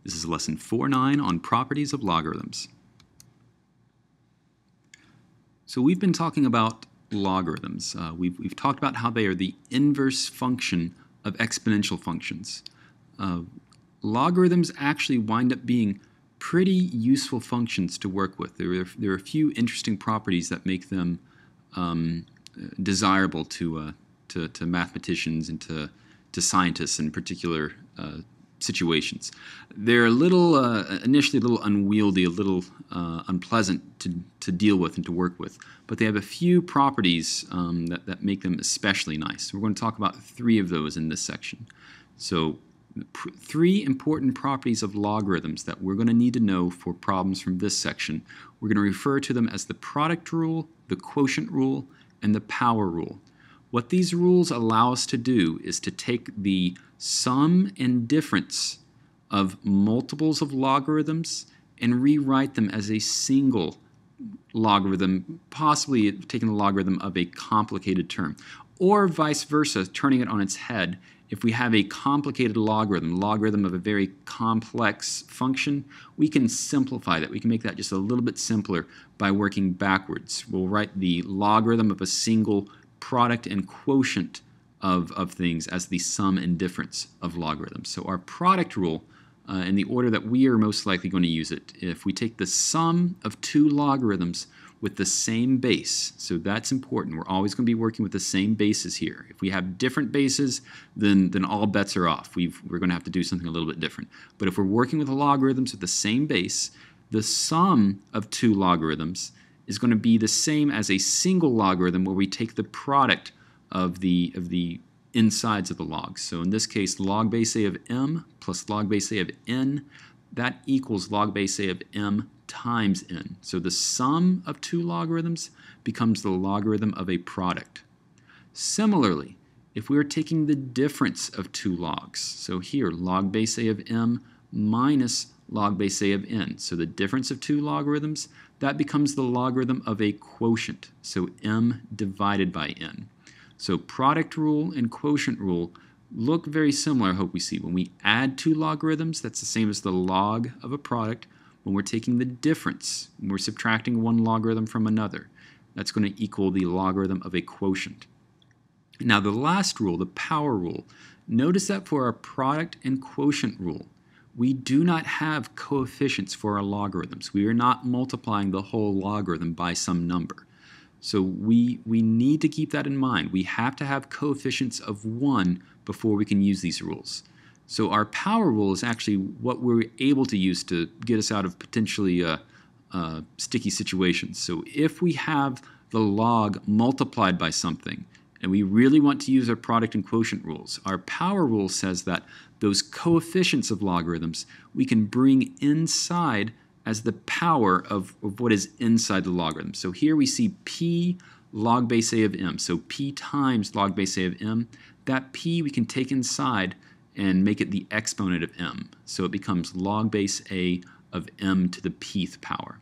This is lesson 4.9 on properties of logarithms. So we've been talking about logarithms. We've talked about how they are the inverse function of exponential functions. Logarithms actually wind up being pretty useful functions to work with. There are a few interesting properties that make them desirable to mathematicians and to scientists in particular situations. They're a little, initially a little unwieldy, a little unpleasant to deal with and to work with, but they have a few properties that make them especially nice. We're going to talk about 3 of those in this section. So 3 important properties of logarithms that we're going to need to know for problems from this section. We're going to refer to them as the product rule, the quotient rule, and the power rule. What these rules allow us to do is to take the sum and difference of multiples of logarithms and rewrite them as a single logarithm, possibly taking the logarithm of a complicated term, or vice versa, turning it on its head. If we have a complicated logarithm of a very complex function, we can simplify that. We can make that just a little bit simpler by working backwards. We'll write the logarithm of a single product and quotient of things as the sum and difference of logarithms. So our product rule, in the order that we are most likely going to use it, if we take the sum of 2 logarithms with the same base, so that's important. We're always going to be working with the same bases here. If we have different bases, then all bets are off. We're going to have to do something a little bit different. But if we're working with logarithms with the same base, the sum of 2 logarithms is going to be the same as a single logarithm where we take the product of the insides of the logs. So in this case, log base a of m plus log base a of n, that equals log base a of m times n. So the sum of 2 logarithms becomes the logarithm of a product. Similarly, if we are taking the difference of 2 logs, so here log base a of m minus log base a of n, so the difference of 2 logarithms, that becomes the logarithm of a quotient, so m divided by n. So product rule and quotient rule look very similar, I hope we see. When we add 2 logarithms, that's the same as the log of a product. When we're taking the difference, when we're subtracting one logarithm from another, that's going to equal the logarithm of a quotient. Now the last rule, the power rule, notice that for our product and quotient rule, we do not have coefficients for our logarithms. We are not multiplying the whole logarithm by some number. So we need to keep that in mind. We have to have coefficients of 1 before we can use these rules. So our power rule is actually what we're able to use to get us out of potentially sticky situations. So if we have the log multiplied by something, and we really want to use our product and quotient rules, our power rule says that those coefficients of logarithms we can bring inside as the power of what is inside the logarithm. So here we see p log base a of m. So p times log base a of m. That p we can take inside and make it the exponent of m. So it becomes log base a of m to the pth power.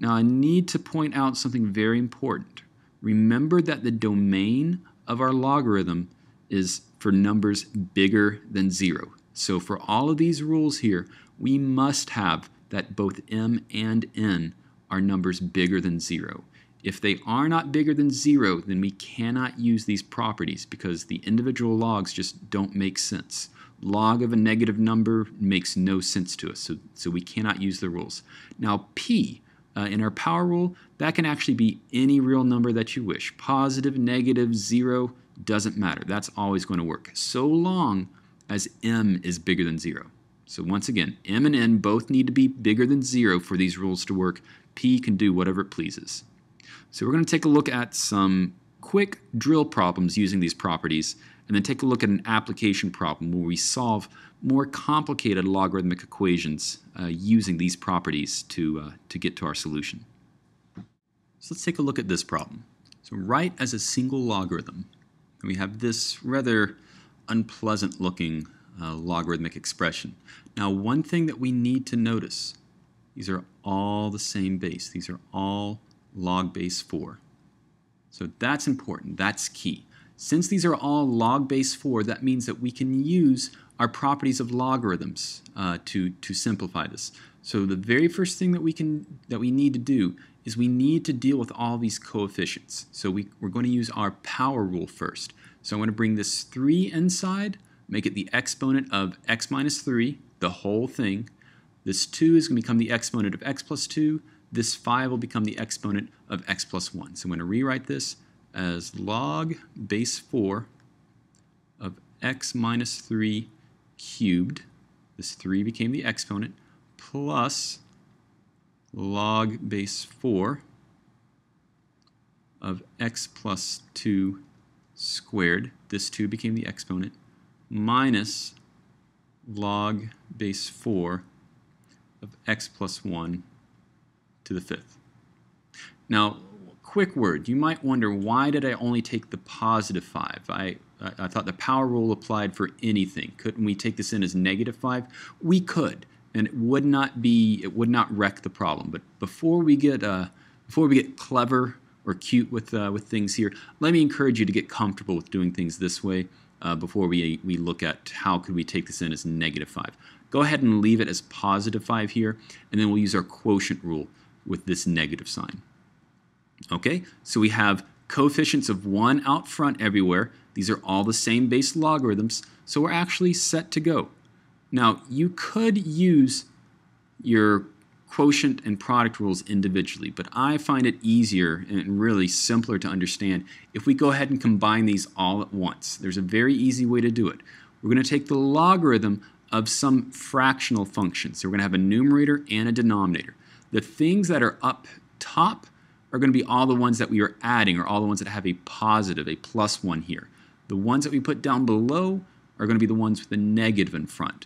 Now I need to point out something very important. Remember that the domain of our logarithm is for numbers bigger than 0. So for all of these rules here, we must have that both m and n are numbers bigger than 0. If they are not bigger than 0, then we cannot use these properties because the individual logs just don't make sense. Log of a negative number makes no sense to us, so we cannot use the rules. Now p, in our power rule, that can actually be any real number that you wish. Positive, negative, 0, doesn't matter. That's always going to work, so long as m is bigger than 0. So once again, m and n both need to be bigger than 0 for these rules to work. P can do whatever it pleases. So we're going to take a look at some quick drill problems using these properties, and then take a look at an application problem where we solve more complicated logarithmic equations using these properties to get to our solution. So let's take a look at this problem. So write as a single logarithm, and we have this rather unpleasant looking logarithmic expression. Now one thing that we need to notice, these are all the same base. These are all log base 4. So that's important, that's key. Since these are all log base 4, that means that we can use our properties of logarithms to simplify this. So the very first thing that we need to do is we need to deal with all these coefficients. So we're going to use our power rule first. So I'm going to bring this 3 inside, make it the exponent of x minus 3, the whole thing. This 2 is going to become the exponent of x plus 2. This 5 will become the exponent of x plus 1. So I'm going to rewrite this as log base 4 of x minus 3 cubed. This 3 became the exponent, plus log base 4 of x plus 2 squared. This 2 became the exponent, minus log base 4 of x plus 1 to the 5th. Now, quick word. You might wonder, why did I only take the positive 5? I thought the power rule applied for anything. Couldn't we take this in as negative 5? We could, and it would not wreck the problem. But before we get clever or cute with things here, let me encourage you to get comfortable with doing things this way before we look at how could we take this in as negative 5. Go ahead and leave it as positive 5 here, and then we'll use our quotient rule with this negative sign. Okay, so we have coefficients of 1 out front everywhere. These are all the same base logarithms, so we're actually set to go. Now, you could use your quotient and product rules individually, but I find it easier and really simpler to understand if we go ahead and combine these all at once. There's a very easy way to do it. We're going to take the logarithm of some fractional function. So we're going to have a numerator and a denominator. The things that are up top are going to be all the ones that we are adding, or all the ones that have a positive, a plus 1 here. The ones that we put down below are going to be the ones with the negative in front.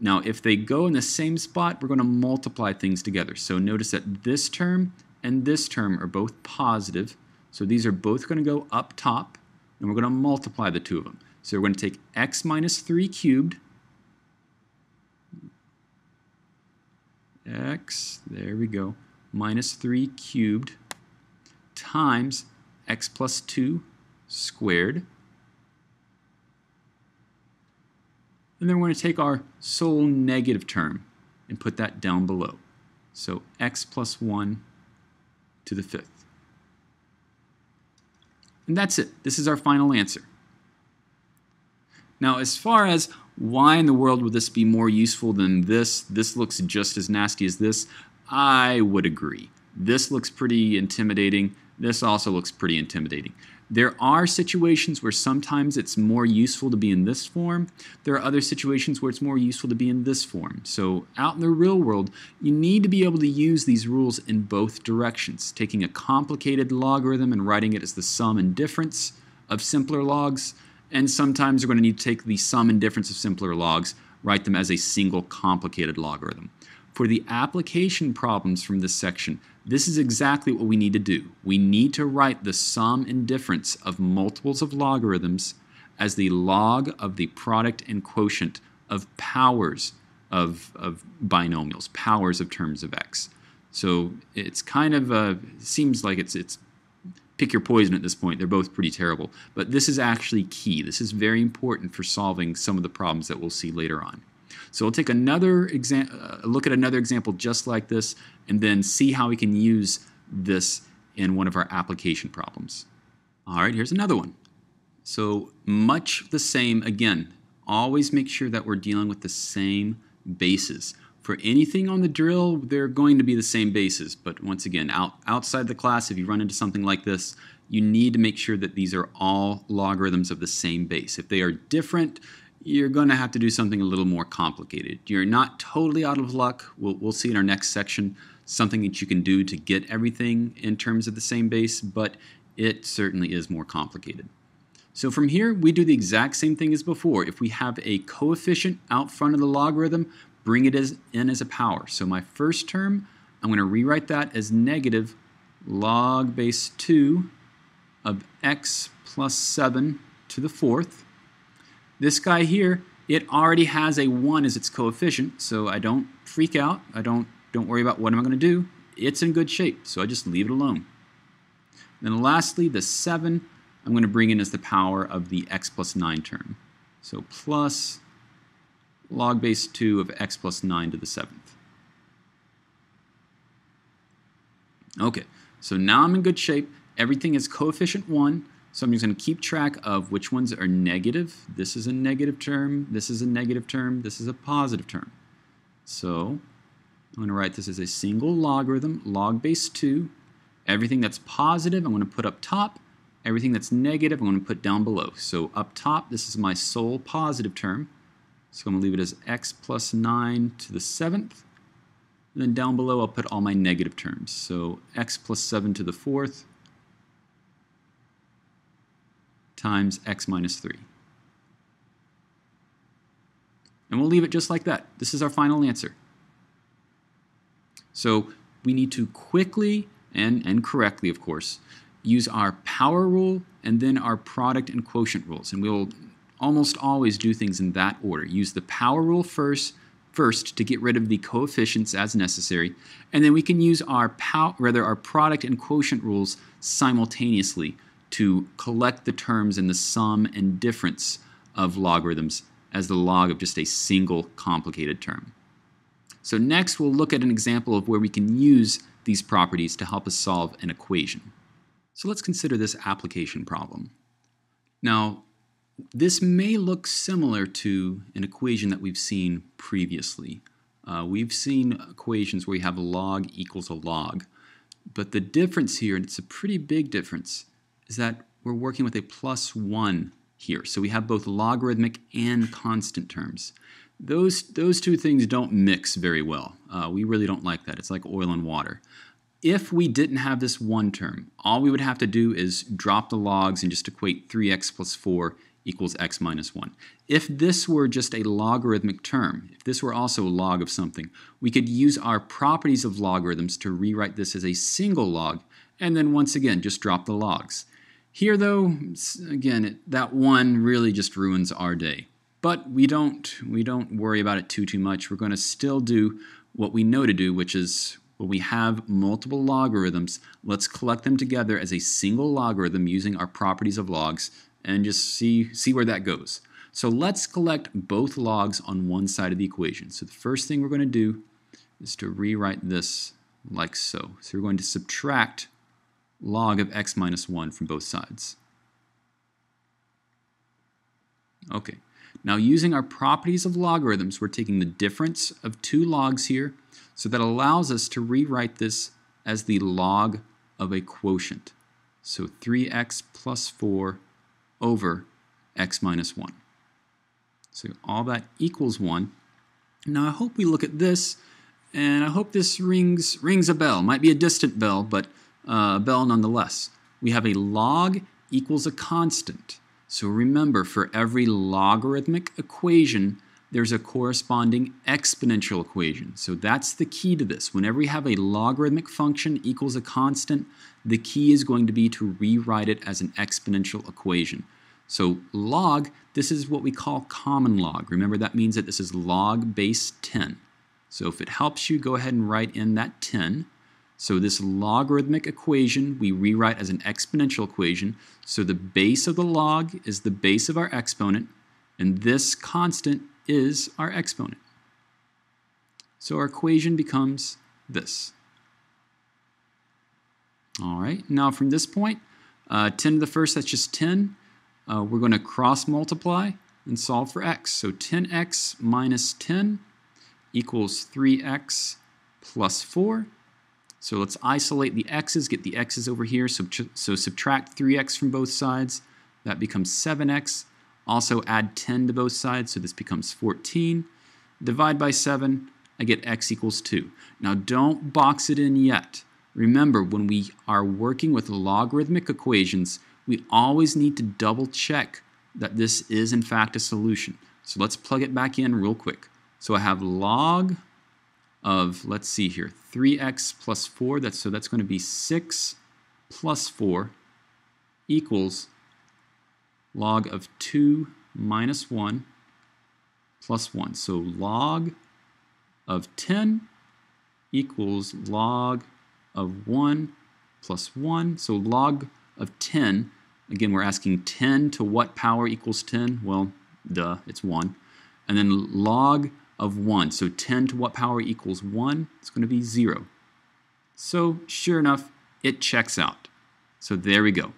Now, if they go in the same spot, we're going to multiply things together. So notice that this term and this term are both positive. So these are both going to go up top, and we're going to multiply the two of them. So we're going to take x minus 3 cubed, x, there we go, minus 3 cubed, times x plus 2 squared. And then we're going to take our sole negative term and put that down below. So x plus 1 to the 5th. And that's it. This is our final answer. Now, as far as why in the world would this be more useful than this looks just as nasty as this, I would agree. This looks pretty intimidating. This also looks pretty intimidating. There are situations where sometimes it's more useful to be in this form. There are other situations where it's more useful to be in this form. So out in the real world, you need to be able to use these rules in both directions, taking a complicated logarithm and writing it as the sum and difference of simpler logs, and sometimes you're going to need to take the sum and difference of simpler logs, write them as a single complicated logarithm. For the application problems from this section, this is exactly what we need to do. We need to write the sum and difference of multiples of logarithms as the log of the product and quotient of powers of binomials, powers of terms of x. So it's kind of, seems like it's pick your poison at this point. They're both pretty terrible. But this is actually key. This is very important for solving some of the problems that we'll see later on. So we'll take another look at another example just like this, and then see how we can use this in one of our application problems. All right, here's another one. So much the same again. Always make sure that we're dealing with the same bases. For anything on the drill, they're going to be the same bases. But once again, outside the class, if you run into something like this, you need to make sure that these are all logarithms of the same base. If they are different, you're going to have to do something a little more complicated. You're not totally out of luck. We'll see in our next section something that you can do to get everything in terms of the same base, but it certainly is more complicated. So from here, we do the exact same thing as before. If we have a coefficient out front of the logarithm, bring it in as a power. So my first term, I'm going to rewrite that as negative log base 2 of x plus 7 to the 4th. This guy here, it already has a 1 as its coefficient, so I don't freak out. I don't worry about what am I going to do. It's in good shape, so I just leave it alone. Then lastly, the 7, I'm going to bring in as the power of the x plus 9 term. So plus log base 2 of x plus 9 to the 7th. Okay, so now I'm in good shape. Everything is coefficient 1, so I'm just going to keep track of which ones are negative. This is a negative term, this is a negative term, this is a positive term. So I'm going to write this as a single logarithm, log base 2. Everything that's positive I'm going to put up top. Everything that's negative I'm going to put down below. So up top, this is my sole positive term. So I'm going to leave it as x plus 9 to the 7th. And then down below I'll put all my negative terms. So x plus 7 to the 4th times x minus 3. And we'll leave it just like that. This is our final answer. So we need to quickly and correctly, of course, use our power rule and then our product and quotient rules. And we'll almost always do things in that order. Use the power rule first to get rid of the coefficients as necessary, and then we can use our product and quotient rules simultaneously to collect the terms in the sum and difference of logarithms as the log of just a single complicated term. So next we'll look at an example of where we can use these properties to help us solve an equation. So let's consider this application problem. Now, this may look similar to an equation that we've seen previously. We've seen equations where we have a log equals a log, but the difference here, and it's a pretty big difference, is that we're working with a plus 1 here. So we have both logarithmic and constant terms. Those two things don't mix very well. We really don't like that. It's like oil and water. If we didn't have this one term, all we would have to do is drop the logs and just equate 3x plus 4 equals x minus 1. If this were just a logarithmic term, if this were also a log of something, we could use our properties of logarithms to rewrite this as a single log, and then once again just drop the logs. Here though, again, that one really just ruins our day. But we don't worry about it too much. We're going to still do what we know to do, which is when we have multiple logarithms, let's collect them together as a single logarithm using our properties of logs and just see where that goes. So let's collect both logs on one side of the equation. So the first thing we're going to do is to rewrite this like so. So we're going to subtract log of x minus 1 from both sides. Okay, now using our properties of logarithms, we're taking the difference of two logs here, so that allows us to rewrite this as the log of a quotient. So 3x plus 4 over x minus 1. So all that equals 1. Now I hope we look at this, and I hope this rings a bell. Might be a distant bell, but a bell nonetheless. We have a log equals a constant. So remember, for every logarithmic equation, there's a corresponding exponential equation. So that's the key to this. Whenever we have a logarithmic function equals a constant, the key is going to be to rewrite it as an exponential equation. So log, this is what we call common log. Remember, that means that this is log base 10. So if it helps you, go ahead and write in that 10. So this logarithmic equation we rewrite as an exponential equation. So the base of the log is the base of our exponent, and this constant is our exponent. So our equation becomes this. All right, now from this point, 10 to the first, that's just 10. We're going to cross multiply and solve for x. So 10x minus 10 equals 3x plus 4. So let's isolate the x's, get the x's over here. So subtract 3x from both sides. That becomes 7x. Also add 10 to both sides, so this becomes 14. Divide by 7, I get x equals 2. Now don't box it in yet. Remember, when we are working with logarithmic equations, we always need to double check that this is in fact a solution. So let's plug it back in real quick. So I have log of, let's see here, 3x plus 4, so that's going to be 6 plus 4 equals log of 2 minus 1 plus 1. So log of 10 equals log of 1 plus 1. So log of 10, again, we're asking 10 to what power equals 10? Well, duh, it's 1. and then log of 1. So 10 to what power equals 1? It's going to be 0. So sure enough, it checks out. So there we go.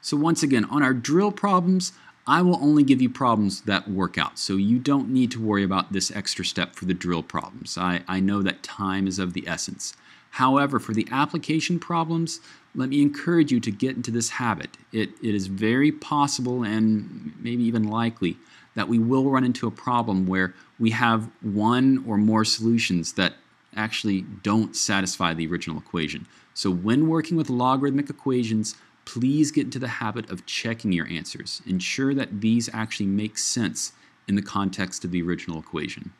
So once again, on our drill problems, I will only give you problems that work out. So you don't need to worry about this extra step for the drill problems. I know that time is of the essence. However, for the application problems, let me encourage you to get into this habit. It is very possible and maybe even likely that we will run into a problem where we have one or more solutions that actually don't satisfy the original equation. So when working with logarithmic equations, please get into the habit of checking your answers. Ensure that these actually make sense in the context of the original equation.